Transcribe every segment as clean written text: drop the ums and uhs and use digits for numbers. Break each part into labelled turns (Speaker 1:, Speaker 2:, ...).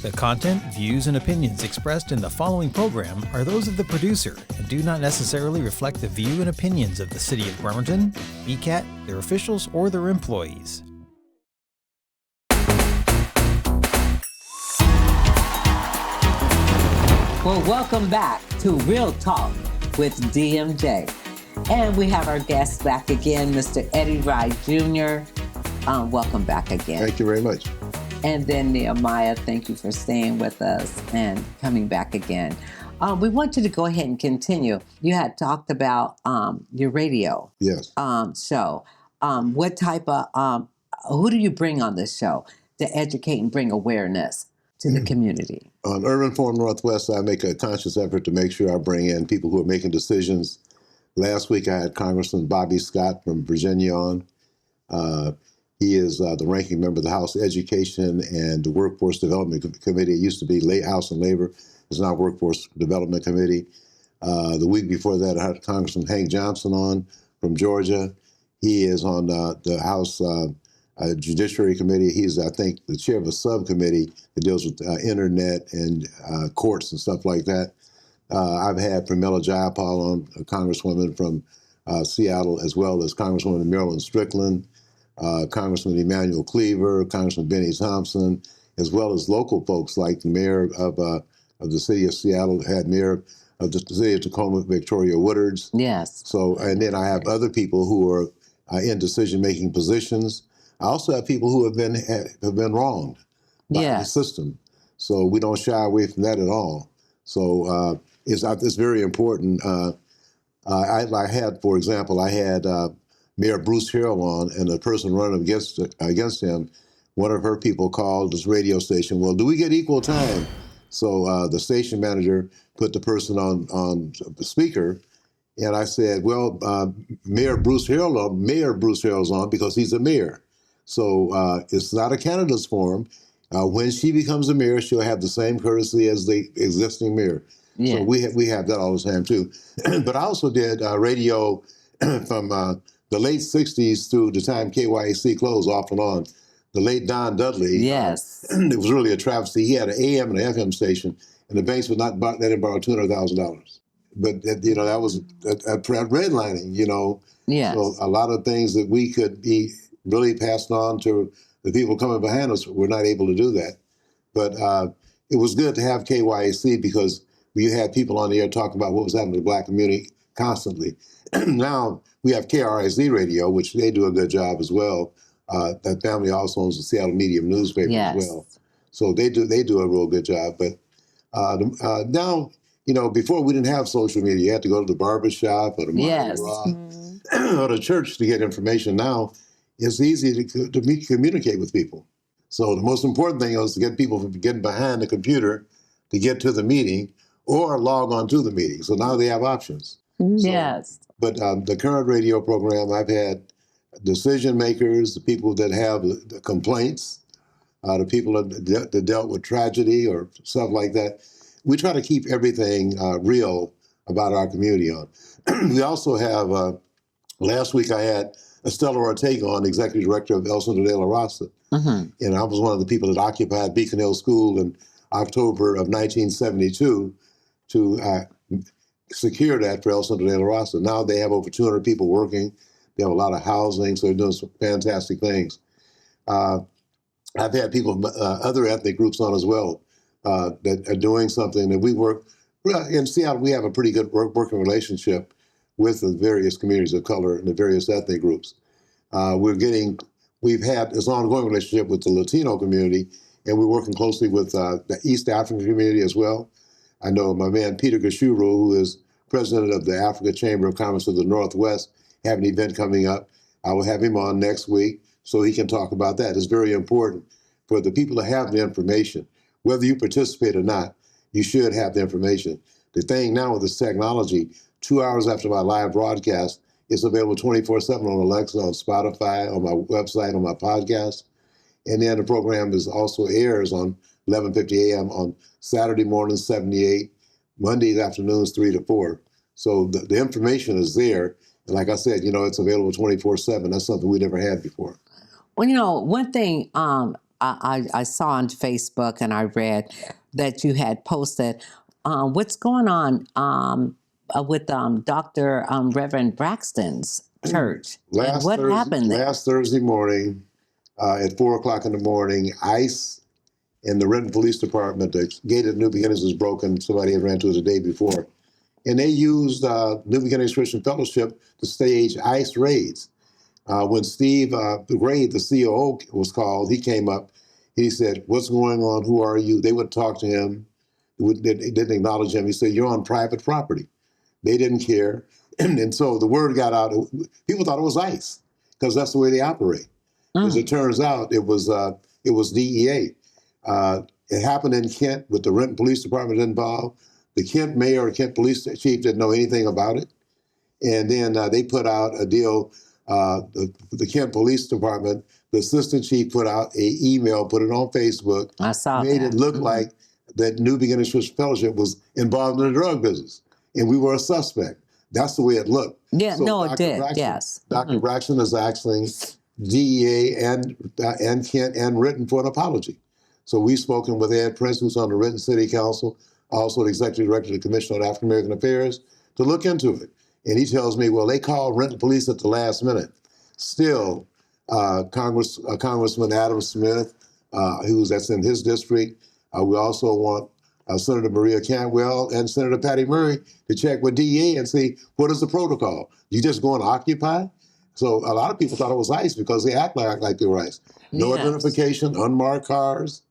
Speaker 1: The content, views, and opinions expressed in the following program are those of the producer and do not necessarily reflect the view and opinions of the City of Bremerton, BCAT, their officials, or their employees.
Speaker 2: Well, welcome back to Real Talk with DMJ. And we have our guest back again, Mr. Eddie Rye Jr. Welcome back again.
Speaker 3: Thank you very much.
Speaker 2: And then Neiahmaya, thank you for staying with us and coming back again. We want you to go ahead and continue. You had talked about your radio show. What type of, who do you bring on this show to educate and bring awareness to the community?
Speaker 3: On Urban Forum Northwest, I make a conscious effort to make sure I bring in people who are making decisions. Last week, I had Congressman Bobby Scott from Virginia on. He is the ranking member of the House Education and the Workforce Development Committee. It used to be House and Labor. It's now Workforce Development Committee. The week before that, I had Congressman Hank Johnson on from Georgia. He is on the House Judiciary Committee. He's, I think, the chair of a subcommittee that deals with internet and courts and stuff like that. I've had Pramila Jayapal on, a congresswoman from Seattle, as well as Congresswoman Marilyn Strickland, Congressman Emmanuel Cleaver, Congressman Benny Thompson, as well as local folks like the mayor of the city of Seattle, had mayor of the city of Tacoma, Victoria Woodards.
Speaker 2: Yes.
Speaker 3: So, and then I have other people who are in decision-making positions. I also have people who have been wronged by the system. So we don't shy away from that at all. So it's very important. I had, for example, Mayor Bruce Harrell on, and the person running against him, one of her people called this radio station, well, do we get equal time? So the station manager put the person on the speaker, and I said, well, Mayor Bruce Harrell's on because he's a mayor. So it's not a candidate's forum. When she becomes a mayor, she'll have the same courtesy as the existing mayor. Yes. So we have that all the time too. But I also did radio from the late 60s through the time KYAC closed off and on. The late Don Dudley.
Speaker 2: Yes.
Speaker 3: It was really a travesty. He had an AM and an FM station, and the banks would not let him borrow $200,000. But, that was a redlining,
Speaker 2: Yes.
Speaker 3: So a lot of things that we could be really passed on to the people coming behind us, we're not able to do that. But it was good to have KYAC because we had people on the air talking about what was happening to the Black community constantly. Now we have KRIZ Radio, which they do a good job as well. That family also owns the Seattle Medium newspaper as well. So they do a real good job. But now, before we didn't have social media. You had to go to the barber shop or the or the church to get information. Now it's easy to communicate with people. So the most important thing is to get people from getting behind the computer to get to the meeting or log on to the meeting. So now they have options.
Speaker 2: Yes.
Speaker 3: But the current radio program, I've had decision makers, the people that have the complaints, the people that dealt with tragedy or stuff like that. We try to keep everything real about our community on. We also have, last week I had Estella Ortega on, Executive Director of El Centro de la Raza. Mm-hmm. And I was one of the people that occupied Beacon Hill School in October of 1972 to secure that for El Centro de la Raza. Now they have over 200 people working. They have a lot of housing, so they're doing some fantastic things. I've had people from other ethnic groups on as well that are doing something that we work. In Seattle, we have a pretty good working relationship with the various communities of color and the various ethnic groups. We've had this ongoing relationship with the Latino community, and we're working closely with the East African community as well. I know my man Peter Gashuru, who is president of the Africa Chamber of Commerce of the Northwest, have an event coming up. I will have him on next week so he can talk about that. It's very important for the people to have the information. Whether you participate or not, you should have the information. The thing now with this technology, 2 hours after my live broadcast, it's available 24/7 on Alexa, on Spotify, on my website, on my podcast. And then the program also airs on 11:50 a.m. on Saturday mornings, 7 to 8, Mondays afternoons, 3 to 4. So the information is there. And like I said, it's available 24/7. That's something we never had before.
Speaker 2: Well, one thing I saw on Facebook and I read that you had posted what's going on with Dr. Reverend Braxton's church. And what happened there?
Speaker 3: Last Thursday morning at 4 o'clock in the morning, ICE and the Renton Police Department, the gate at New Beginnings was broken. Somebody had ran to it the day before. And they used New Beginnings Christian Fellowship to stage ICE raids. When Steve Gray, the COO, was called, he came up. He said, "What's going on? Who are you?" They would talk to him. They didn't acknowledge him. He said, "You're on private property." They didn't care. And so the word got out. People thought it was ICE because that's the way they operate. As it turns out, it was DEA. It happened in Kent with the Renton Police Department involved. The Kent mayor or Kent police chief didn't know anything about it. And then they put out a deal. The Kent Police Department, the assistant chief put out an email, put it on Facebook.
Speaker 2: I saw
Speaker 3: made
Speaker 2: that.
Speaker 3: it look like that New Beginnings Christian Fellowship was involved in the drug business. And we were a suspect. That's the way it looked.
Speaker 2: Yeah,
Speaker 3: So
Speaker 2: no,
Speaker 3: Dr.
Speaker 2: it did,
Speaker 3: Braxton,
Speaker 2: yes.
Speaker 3: Dr. Braxton is asking DEA and Kent and Renton for an apology. So we've spoken with Ed Prince, who's on the Renton City Council, also the Executive Director of the Commission on African American Affairs, to look into it. And he tells me, well, they called Renton Police at the last minute. Still, Congressman Adam Smith, that's in his district. We also want Senator Maria Cantwell and Senator Patty Murray to check with DEA and see what is the protocol. You just go and occupy? So a lot of people thought it was ICE because they act like they were ICE. No identification, unmarked cars,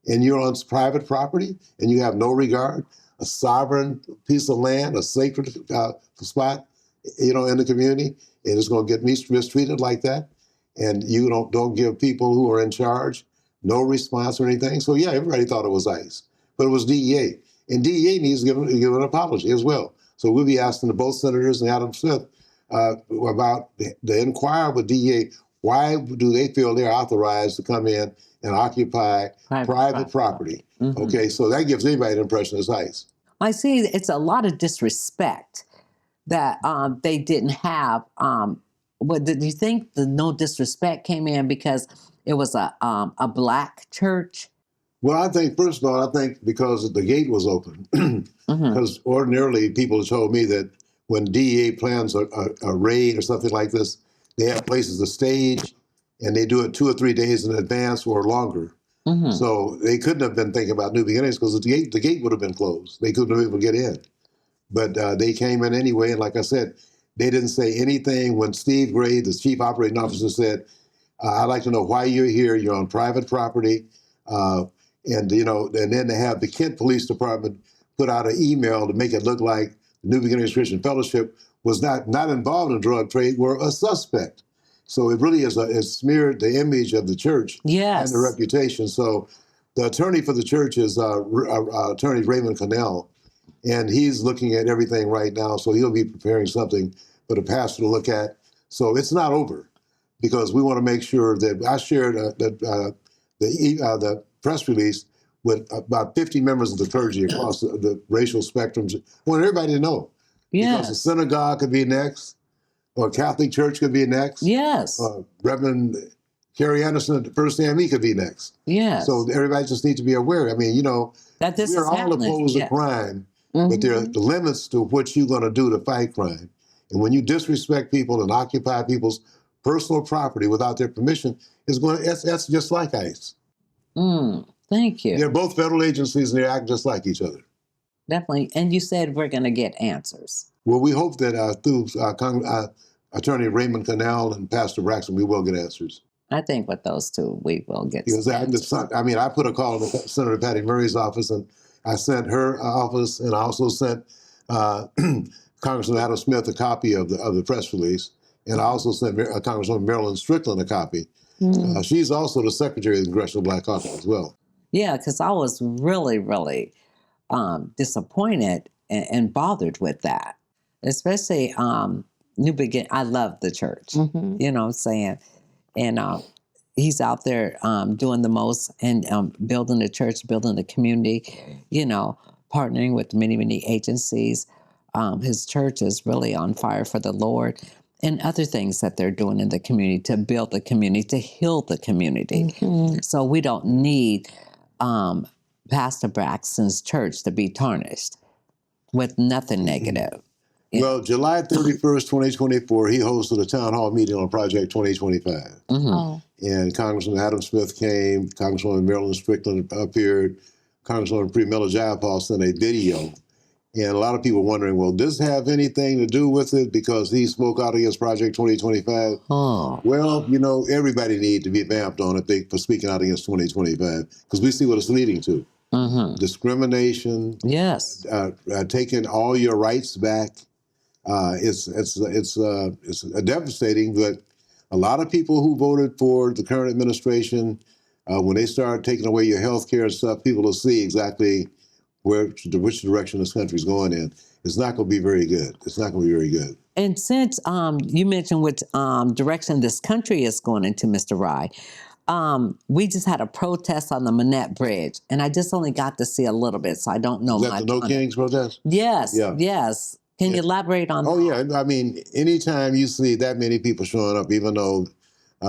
Speaker 3: and you're on private property and you have no regard. A sovereign piece of land, a sacred spot, in the community, and it's going to get mistreated like that. And you don't give people who are in charge no response or anything. So yeah, everybody thought it was ICE, but it was DEA, and DEA needs to give an apology as well. So we'll be asking both senators and Adam Smith about the inquire with DEA. Why do they feel they're authorized to come in and occupy private property? Mm-hmm. Okay, so that gives anybody the impression it's ICE.
Speaker 2: I see it's a lot of disrespect that they didn't have. What did you think the no disrespect came in because it was a black church?
Speaker 3: Well, I think, first of all, because the gate was open. Because ordinarily people have told me that when DEA plans a raid or something like this, they have places to stage and they do it 2 or 3 days in advance or longer. So they couldn't have been thinking about New Beginnings because the gate would have been closed. They couldn't have been able to get in. But they came in anyway, and like I said, they didn't say anything. When Steve Gray, the chief operating officer, said, "I'd like to know why you're here. You're on private property," and then they have the Kent Police Department put out an email to make it look like New Beginnings Christian Fellowship was not involved in drug trade, were a suspect. So it really is smeared the image of the church and the reputation. So the attorney for the church is Attorney Raymond Connell. And he's looking at everything right now, so he'll be preparing something for the pastor to look at. So it's not over, because we want to make sure that I shared the press release with about 50 members of the clergy across the racial spectrums. I want everybody to know, because the synagogue could be next, or Catholic Church could be next. Reverend Carrie Anderson at the First AME could be next. So everybody just needs to be aware. I mean,
Speaker 2: that this
Speaker 3: we're all opposed to crime. But there are the limits to what you're going to do to fight crime. And when you disrespect people and occupy people's personal property without their permission, that's just like ICE.
Speaker 2: Thank you.
Speaker 3: They're both federal agencies and they act just like each other.
Speaker 2: Definitely. And you said we're going to get answers.
Speaker 3: Well, we hope that through Attorney Raymond Connell and Pastor Braxton, we will get answers.
Speaker 2: I think with those two, we will get answers.
Speaker 3: I put a call to Senator Patty Murray's office, and I sent her office, and I also sent Congressman Adam Smith a copy of the press release, and I also sent Congresswoman Marilyn Strickland a copy. She's also the secretary of the Congressional Black Caucus as well. Yeah,
Speaker 2: because I was really, really disappointed and bothered with that, especially New Beginning. I love the church, you know what I'm saying? And he's out there doing the most and building the church, building the community, partnering with many, many agencies. His church is really on fire for the Lord. and other things that they're doing in the community to build the community, to heal the community. Mm-hmm. So we don't need Pastor Braxton's church to be tarnished with nothing negative.
Speaker 3: Yeah. Well, July 31st, 2024, he hosted a town hall meeting on Project 2025. Mm-hmm. Oh. And Congressman Adam Smith came, Congresswoman Marilyn Strickland appeared, Congresswoman Premilla Jayapal sent a video. And a lot of people wondering, well, does this have anything to do with it because he spoke out against Project 2025? Oh. Well, you know, everybody needs to be vamped on it for speaking out against 2025 because we see what it's leading to. Mm-hmm. Discrimination. Yes. Taking all your rights back. It's devastating, but a lot of people who voted for the current administration, when they start taking away your health care and stuff, people will see exactly which direction this country's going in. It's not going to be very good. It's not going to be very good. And
Speaker 2: since you mentioned which direction this country is going into, Mr. Rye, we just had a protest on the Manette Bridge, and I just only got to see a little bit, so I don't know much.
Speaker 3: Is that the No Kings protest?
Speaker 2: Yes, yeah. Yes. Can you elaborate on that?
Speaker 3: Oh, yeah. I mean, anytime you see that many people showing up, even though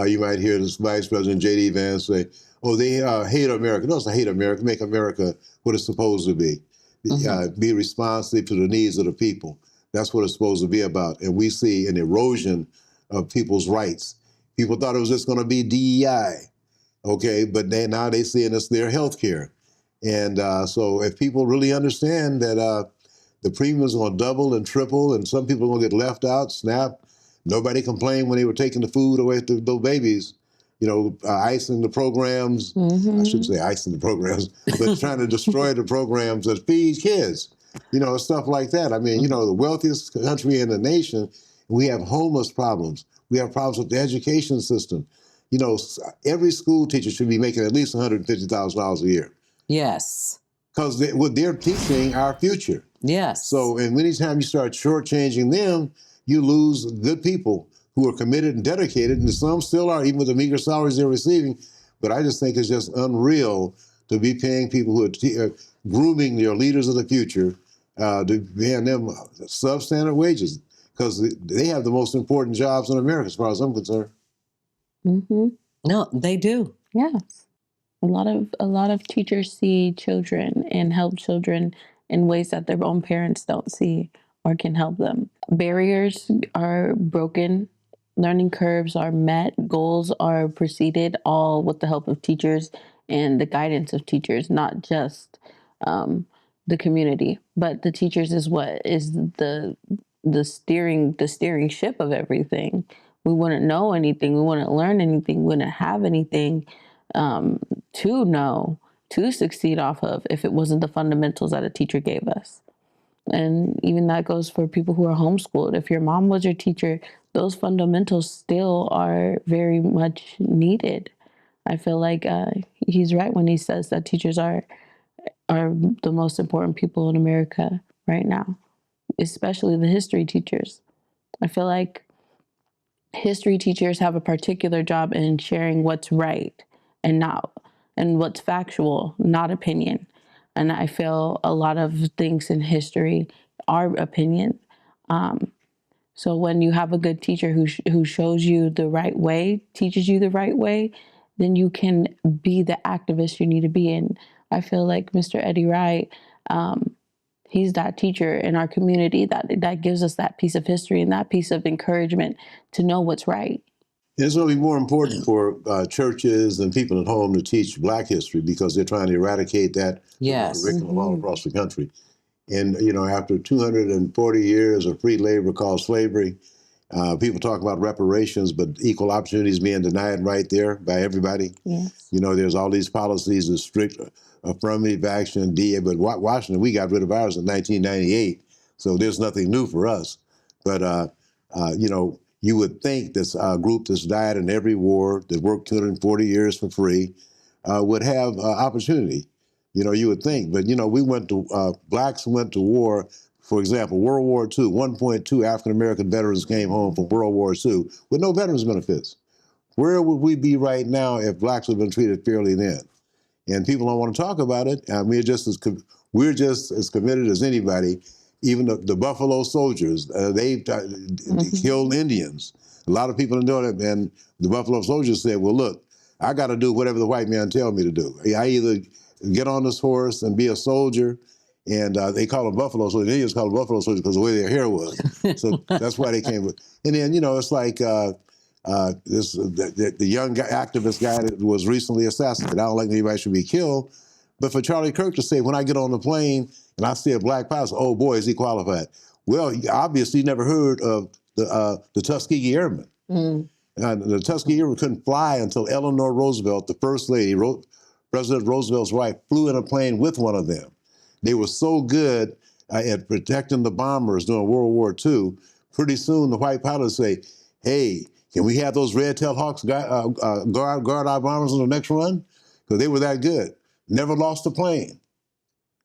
Speaker 3: you might hear this Vice President J.D. Vance say, oh, they hate America. No, it's not hate America. Make America what it's supposed to be. Mm-hmm. Be responsive to the needs of the people. That's what it's supposed to be about. And we see an erosion of people's rights. People thought it was just going to be DEI, okay? But now they see it's their health care. And so if people really understand that the premiums are going to double and triple and some people are going to get left out, SNAP, nobody complained when they were taking the food away to those babies. You know, icing the programs. Mm-hmm. I shouldn't say icing the programs, but trying to destroy the programs that feed kids. You know, stuff like that. I mean, you know, the wealthiest country in the nation, we have homeless problems. We have problems with the education system. You know, every school teacher should be making at least $150,000 a year.
Speaker 2: Yes.
Speaker 3: Because they're teaching our future.
Speaker 2: Yes.
Speaker 3: So, and anytime you start shortchanging them, you lose good people who are committed and dedicated, and some still are, even with the meager salaries they're receiving. But I just think it's just unreal to be paying people who are grooming your leaders of the future, to paying them substandard wages, because they have the most important jobs in America, as far as I'm concerned.
Speaker 2: Mm-hmm. No, they do.
Speaker 4: Yes. A lot of teachers see children and help children in ways that their own parents don't see or can help them. Barriers are broken. Learning curves are met, goals are preceded, all with the help of teachers and the guidance of teachers, not just the community, but the teachers is what is the steering ship of everything. We wouldn't know anything, we wouldn't learn anything, we wouldn't have anything to know, to succeed off of if it wasn't the fundamentals that a teacher gave us. And even that goes for people who are homeschooled. If your mom was your teacher, those fundamentals still are very much needed. I feel like he's right when he says that teachers are the most important people in America right now, especially the history teachers. I feel like history teachers have a particular job in sharing what's right and what's factual, not opinion. And I feel a lot of things in history are opinion. So when you have a good teacher who shows you the right way, teaches you the right way, then you can be the activist you need to be. And I feel like Mr. Eddie Rye, he's that teacher in our community that gives us that piece of history and that piece of encouragement to know what's right.
Speaker 3: It's going to be more important for churches and people at home to teach Black history because they're trying to eradicate that curriculum all across the country. And, you know, after 240 years of free labor called slavery, people talk about reparations, but equal opportunities being denied right there by everybody.
Speaker 4: Yes.
Speaker 3: You know, there's all these policies of strict affirmative action, DA, but Washington, we got rid of ours in 1998, so there's nothing new for us. But, you know, you would think this group that's died in every war, that worked 240 years for free, would have opportunity. You know, you would think. But, you know, Blacks went to war, for example, World War II, 1.2 African-American veterans came home from World War II with no veterans benefits. Where would we be right now if Blacks had been treated fairly then? And people don't want to talk about it. We're just as committed as anybody Even the Buffalo Soldiers, they killed Indians. A lot of people didn't know that, and the Buffalo Soldiers said, well, look, I got to do whatever the white man tell me to do. I either get on this horse and be a soldier, and they call them Buffalo Soldiers. The Indians call them Buffalo Soldiers because of the way their hair was. So that's why they came with. And then, it's like the young activist guy that was recently assassinated. I don't like anybody should be killed. But for Charlie Kirk to say, when I get on the plane and I see a black pilot, oh boy, is he qualified? Well, obviously, you never heard of the Tuskegee Airmen. The Tuskegee Airmen couldn't fly until Eleanor Roosevelt, the first lady, President Roosevelt's wife, flew in a plane with one of them. They were so good at protecting the bombers during World War II. Pretty soon, the white pilots say, hey, can we have those red-tailed hawks guard our bombers on the next run? Because they were that good. Never lost a plane.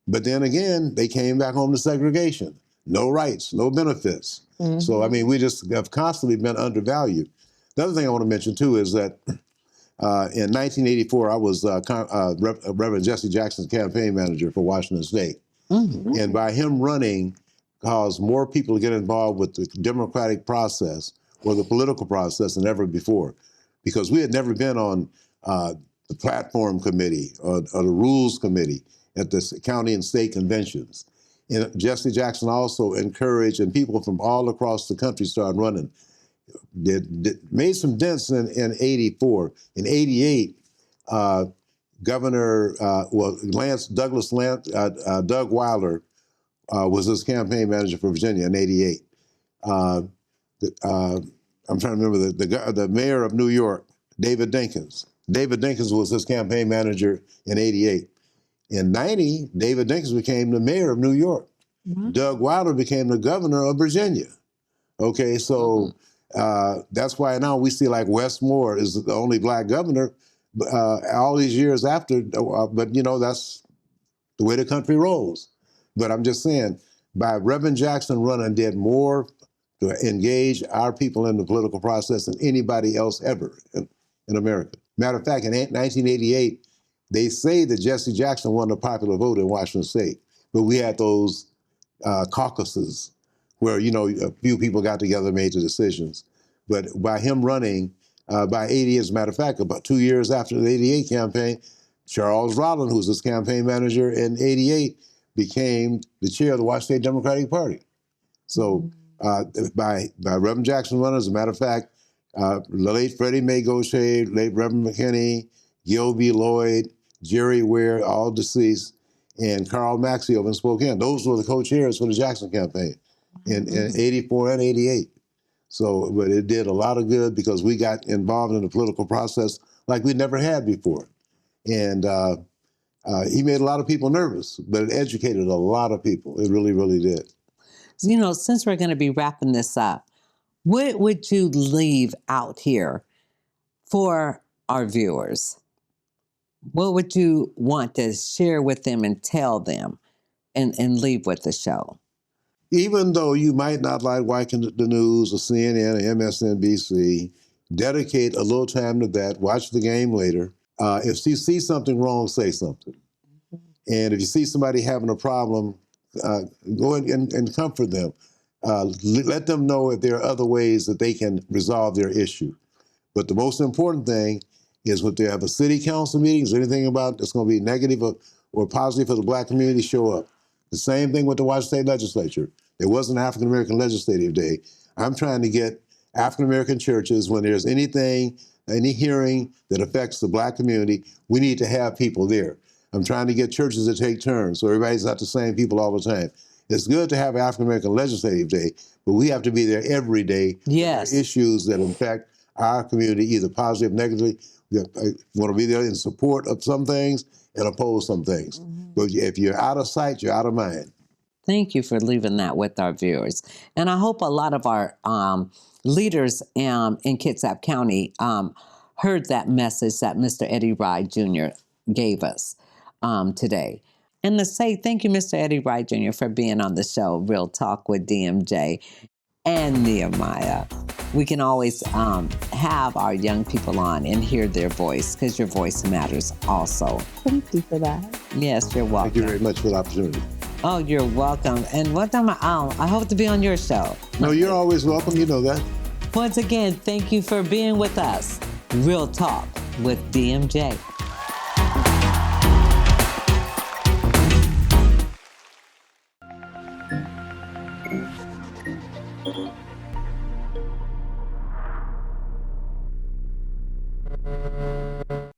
Speaker 3: But then again, they came back home to segregation. No rights, no benefits. So, I mean, we just have constantly been undervalued. The other thing I want to mention, too, is that in 1984, I was Reverend Jesse Jackson's campaign manager for Washington State. And by him running, caused more people to get involved with the democratic process or the political process than ever before. Because we had never been on the platform committee or the rules committee at the county and state conventions. And Jesse Jackson also encouraged, and people from all across the country started running. Made some dents in 84. In 88, Governor, Doug Wilder was his campaign manager for Virginia in 88. I'm trying to remember the mayor of New York, David Dinkins. David Dinkins was his campaign manager in 88. In 90, David Dinkins became the mayor of New York. Doug Wilder became the governor of Virginia. Okay, so that's why now we see like Wes Moore is the only black governor all these years after, but that's the way the country rolls. But I'm just saying, by Reverend Jackson running did more to engage our people in the political process than anybody else ever in America. Matter of fact, in 1988, they say that Jesse Jackson won the popular vote in Washington State, but we had those caucuses where, a few people got together and made the decisions. But by him running, by 80, as a matter of fact, about 2 years after the 88 campaign, Charles Rollin, who was his campaign manager in 88, became the chair of the Washington State Democratic Party. So by Reverend Jackson running, as a matter of fact, the late Freddie Mae Gaucher, late Reverend McKinney, Gil B. Lloyd, Jerry Ware, all deceased, and Carl Maxfield in Spokane. Those were the co-chairs for the Jackson campaign in 84 and 88. So, but it did a lot of good because we got involved in the political process like we never had before. And he made a lot of people nervous, but it educated a lot of people. It really, really did.
Speaker 2: Since we're going to be wrapping this up, what would you leave out here for our viewers? What would you want to share with them and tell them and leave with the show?
Speaker 3: Even though you might not like watching the news or CNN or MSNBC, dedicate a little time to that. Watch the game later. If you see something wrong, say something. And if you see somebody having a problem, go and comfort them. Let them know if there are other ways that they can resolve their issue. But the most important thing is when they have a city council meetings or anything about that's going to be negative or positive for the black community, show up. The same thing with the Washington State Legislature. There was an African-American Legislative Day. I'm trying to get African-American churches, when there's any hearing that affects the black community, we need to have people there. I'm trying to get churches to take turns so everybody's not the same people all the time. It's good to have an African-American Legislative Day, but we have to be there every day.
Speaker 2: Yes.
Speaker 3: For issues that affect our community, either positive, negatively. We want to be there in support of some things and oppose some things. But if you're out of sight, you're out of mind.
Speaker 2: Thank you for leaving that with our viewers. And I hope a lot of our leaders in Kitsap County heard that message that Mr. Eddie Rye Jr. gave us today. And to say thank you, Mr. Eddie Rye Jr., for being on the show, Real Talk with DMJ and Neiahmaya. We can always have our young people on and hear their voice, because your voice matters also.
Speaker 4: Thank you for that.
Speaker 2: Yes, you're welcome.
Speaker 3: Thank you very much for the opportunity.
Speaker 2: Oh, you're welcome. And one time I hope to be on your show.
Speaker 3: No, you're always welcome. You know that.
Speaker 2: Once again, thank you for being with us. Real Talk with DMJ.